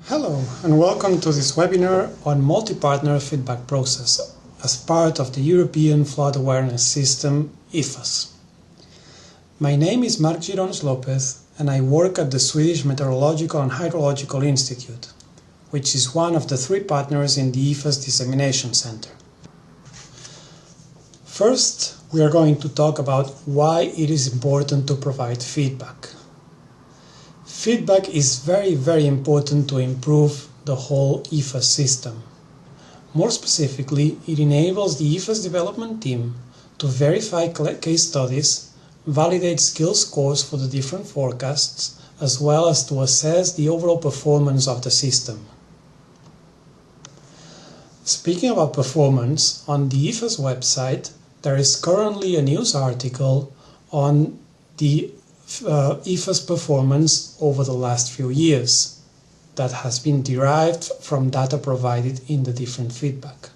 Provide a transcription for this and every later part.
Hello and welcome to this webinar on multi-partner feedback process as part of the European Flood Awareness System EFAS. My name is Marc Girons Lopez and I work at the Swedish Meteorological and Hydrological Institute, which is one of the three partners in the EFAS Dissemination Center. First, we are going to talk about why it is important to provide feedback. Feedback is very important to improve the whole EFAS system. More specifically, it enables the EFAS development team to verify case studies, validate skill scores for the different forecasts, as well as to assess the overall performance of the system. Speaking about performance, on the EFAS website, there is currently a news article on the EFAS performance over the last few years that has been derived from data provided in the different feedback.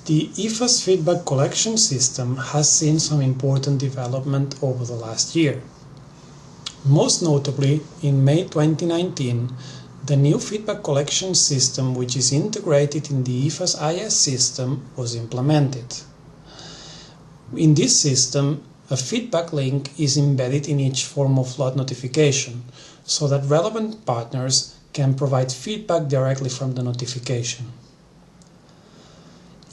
The EFAS feedback collection system has seen some important development over the last year. Most notably, in May 2019, the new feedback collection system, which is integrated in the EFAS IS system, was implemented. In this system, a feedback link is embedded in each form of flood notification, so that relevant partners can provide feedback directly from the notification.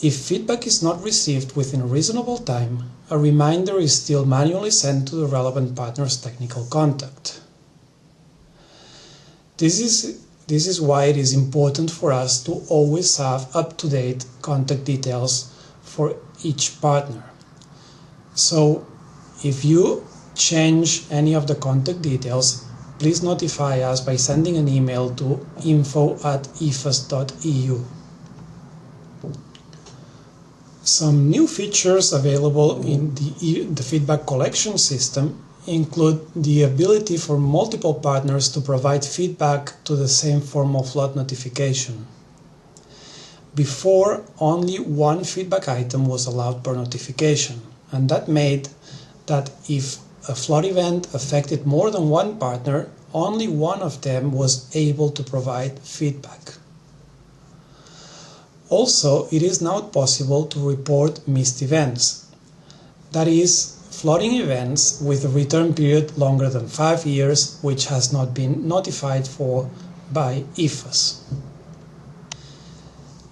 If feedback is not received within a reasonable time, a reminder is still manually sent to the relevant partner's technical contact. This is why it is important for us to always have up-to-date contact details for each partner. So, if you change any of the contact details, please notify us by sending an email to info@efas.eu. Some new features available in the feedback collection system include the ability for multiple partners to provide feedback to the same form of flood notification. Before, only one feedback item was allowed per notification, and that made that if a flood event affected more than one partner, only one of them was able to provide feedback. Also, it is now possible to report missed events. That is, flooding events with a return period longer than 5 years, which has not been notified for by EFAS.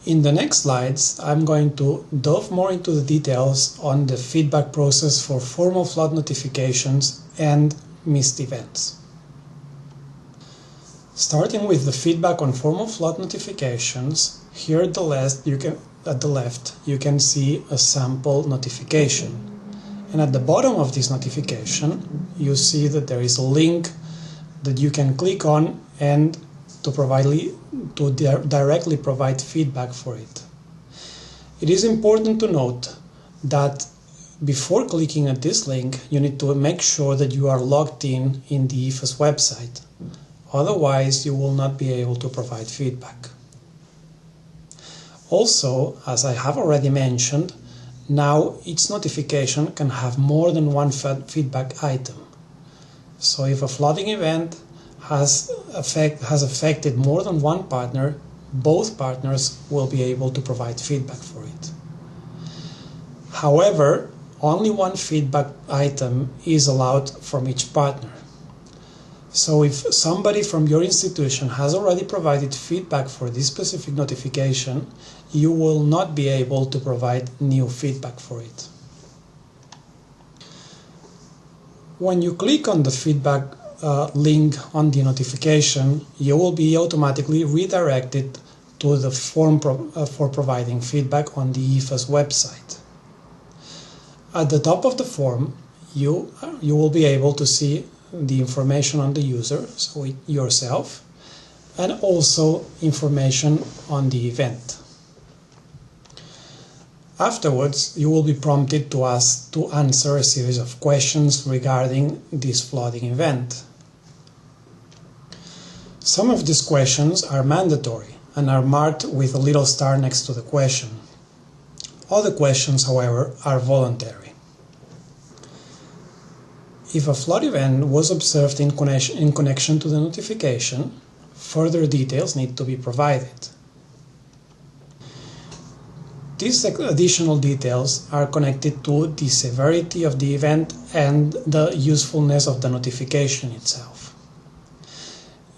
In the next slides, I'm going to delve more into the details on the feedback process for formal flood notifications and missed events. Starting with the feedback on formal flood notifications, here at the left you can see a sample notification. And at the bottom of this notification, you see that there is a link that you can click on and to directly provide feedback for it. It is important to note that before clicking at this link, you need to make sure that you are logged in the EFAS website. Otherwise, you will not be able to provide feedback. Also, as I have already mentioned, now each notification can have more than one feedback item. So if a flooding event has affected more than one partner, both partners will be able to provide feedback for it. However, only one feedback item is allowed from each partner. So if somebody from your institution has already provided feedback for this specific notification, you will not be able to provide new feedback for it. When you click on the feedback link on the notification, you will be automatically redirected to the form for providing feedback on the EFAS website. At the top of the form, you will be able to see the information on the user, so yourself, and also information on the event. Afterwards, you will be prompted to answer a series of questions regarding this flooding event. Some of these questions are mandatory and are marked with a little star next to the question. Other questions, however, are voluntary. If a flood event was observed in connection to the notification, further details need to be provided. These additional details are connected to the severity of the event and the usefulness of the notification itself.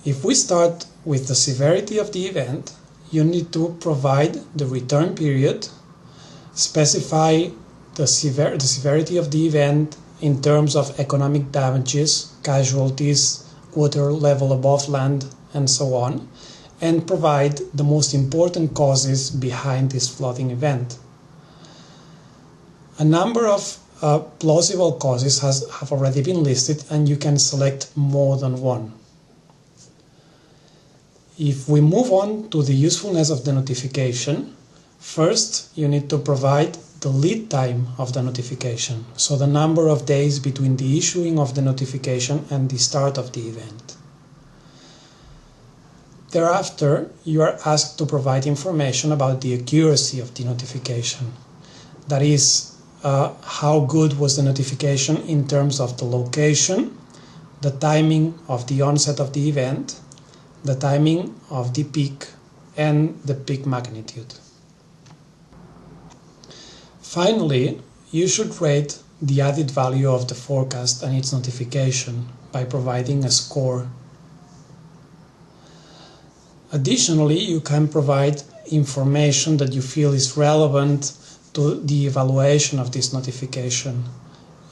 If we start with the severity of the event, you need to provide the return period, specify the severity of the event in terms of economic damages, casualties, water level above land, and so on, and provide the most important causes behind this flooding event. A number of plausible causes have already been listed, and you can select more than one. If we move on to the usefulness of the notification, first you need to provide the lead time of the notification, so the number of days between the issuing of the notification and the start of the event. Thereafter, you are asked to provide information about the accuracy of the notification. That is, how good was the notification in terms of the location, the timing of the onset of the event, the timing of the peak, and the peak magnitude. Finally, you should rate the added value of the forecast and its notification by providing a score. Additionally, you can provide information that you feel is relevant to the evaluation of this notification.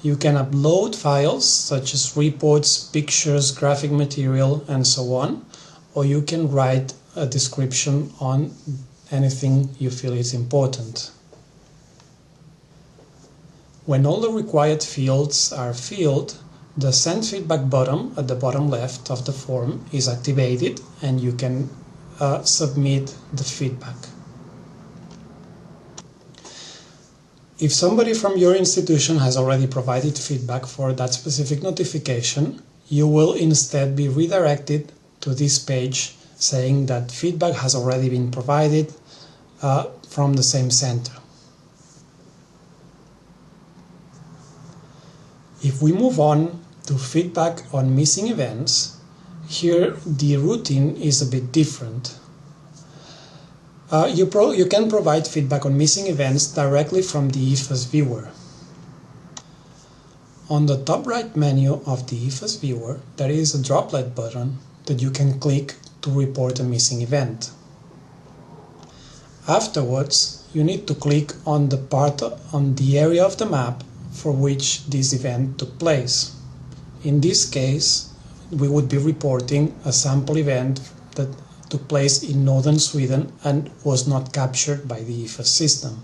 You can upload files such as reports, pictures, graphic material, and so on, or you can write a description on anything you feel is important. When all the required fields are filled, the Send Feedback button at the bottom left of the form is activated, and you can submit the feedback. If somebody from your institution has already provided feedback for that specific notification, you will instead be redirected to this page saying that feedback has already been provided from the same center. If we move on to feedback on missing events, here the routine is a bit different. You can provide feedback on missing events directly from the EFAS viewer. On the top right menu of the EFAS viewer, there is a droplet button that you can click to report a missing event. Afterwards, you need to click on the area of the map for which this event took place. In this case, we would be reporting a sample event that took place in northern Sweden and was not captured by the EFAS system.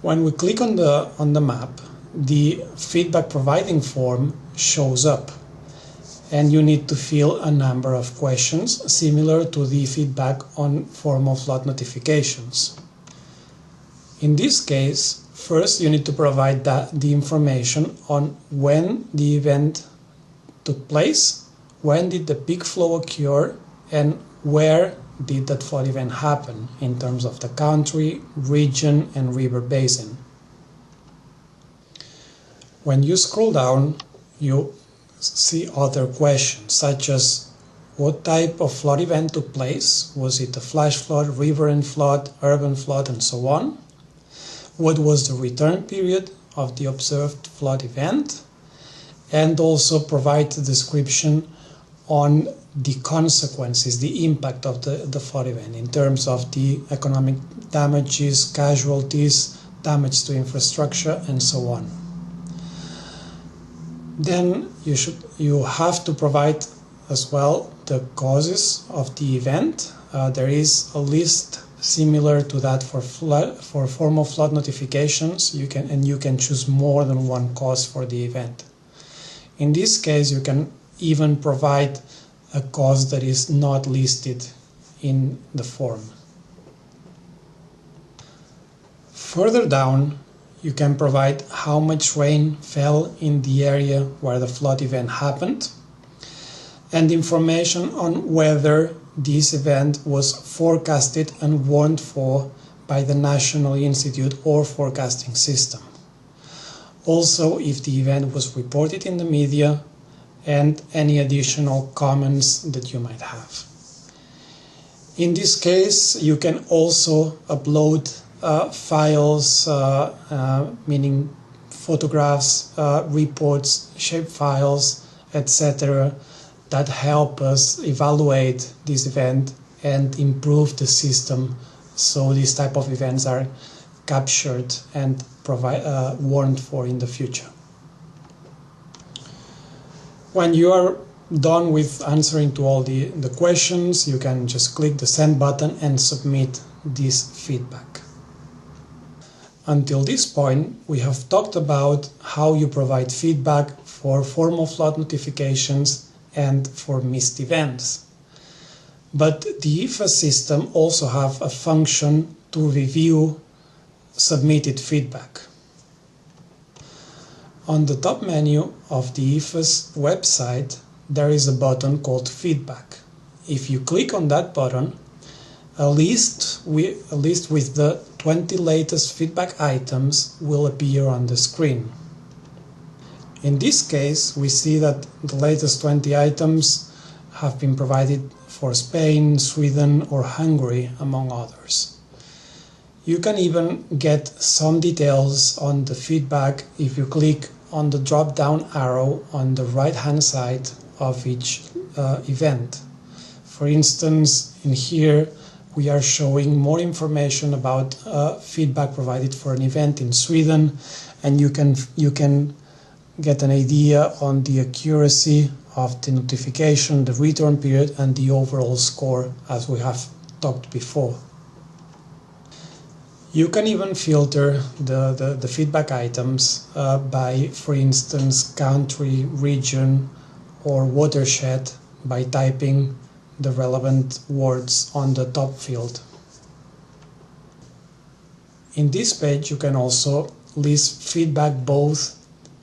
When we click on the map, the feedback providing form shows up, and you need to fill a number of questions similar to the feedback on formal flood notifications. In this case, first you need to provide the information on when the event took place, when did the peak flow occur, and where did that flood event happen in terms of the country, region, and river basin. When you scroll down, you see other questions such as what type of flood event took place, was it a flash flood, riverine flood, urban flood, and so on. What was the return period of the observed flood event, and also provide a description on the consequences, the impact of the flood event in terms of the economic damages, casualties, damage to infrastructure, and so on. Then you have to provide as well the causes of the event. There is a list similar to that for formal flood notifications. You can choose more than one cause for the event. In this case, you can even provide a cause that is not listed in the form. Further down, you can provide how much rain fell in the area where the flood event happened, and information on whether this event was forecasted and warned for by the National Institute or Forecasting System. Also, if the event was reported in the media, and any additional comments that you might have. In this case, you can also upload files, meaning photographs, reports, shapefiles, etc., that help us evaluate this event and improve the system so these type of events are captured and warned for in the future. When you are done with answering to all the questions, you can just click the send button and submit this feedback. Until this point, we have talked about how you provide feedback for formal flood notifications and for missed events. But the EFAS system also have a function to review submitted feedback. On the top menu of the EFAS website, there is a button called Feedback. If you click on that button, a list with the 20 latest feedback items will appear on the screen. In this case, we see that the latest 20 items have been provided for Spain, Sweden, or Hungary, among others. You can even get some details on the feedback if you click on the drop-down arrow on the right-hand side of each event. For instance, in here we are showing more information about feedback provided for an event in Sweden, and you can get an idea on the accuracy of the notification, the return period, and the overall score, as we have talked before. You can even filter the feedback items by, for instance, country, region, or watershed by typing the relevant words on the top field. In this page, you can also list feedback both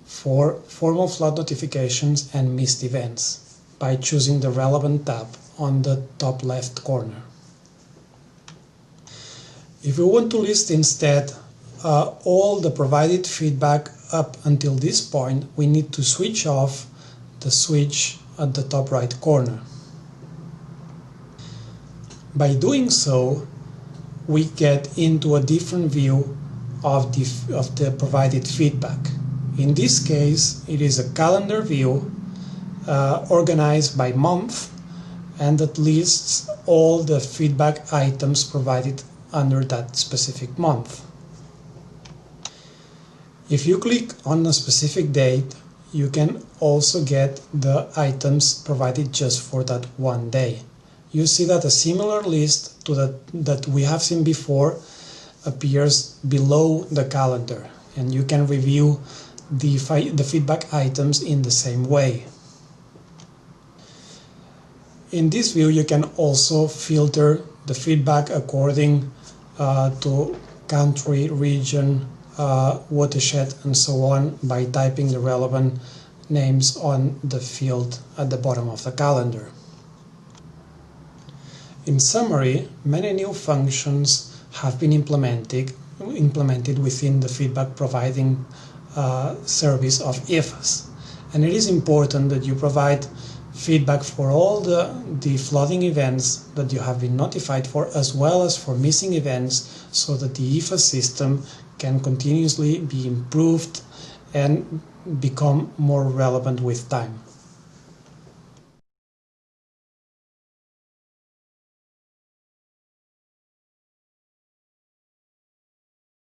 for formal flood notifications and missed events by choosing the relevant tab on the top left corner. If we want to list instead all the provided feedback up until this point, we need to switch off the switch at the top right corner. By doing so, we get into a different view of the provided feedback. In this case, it is a calendar view organized by month, and that lists all the feedback items provided under that specific month. If you click on a specific date, you can also get the items provided just for that one day. You see that a similar list to that we have seen before appears below the calendar, and you can review the feedback items in the same way. In this view, you can also filter the feedback according to country, region, watershed, and so on by typing the relevant names on the field at the bottom of the calendar. In summary, many new functions have been implemented within the feedback providing service of EFAS, and it is important that you provide feedback for all the flooding events that you have been notified for, as well as for missing events, so that the EFAS system can continuously be improved and become more relevant with time.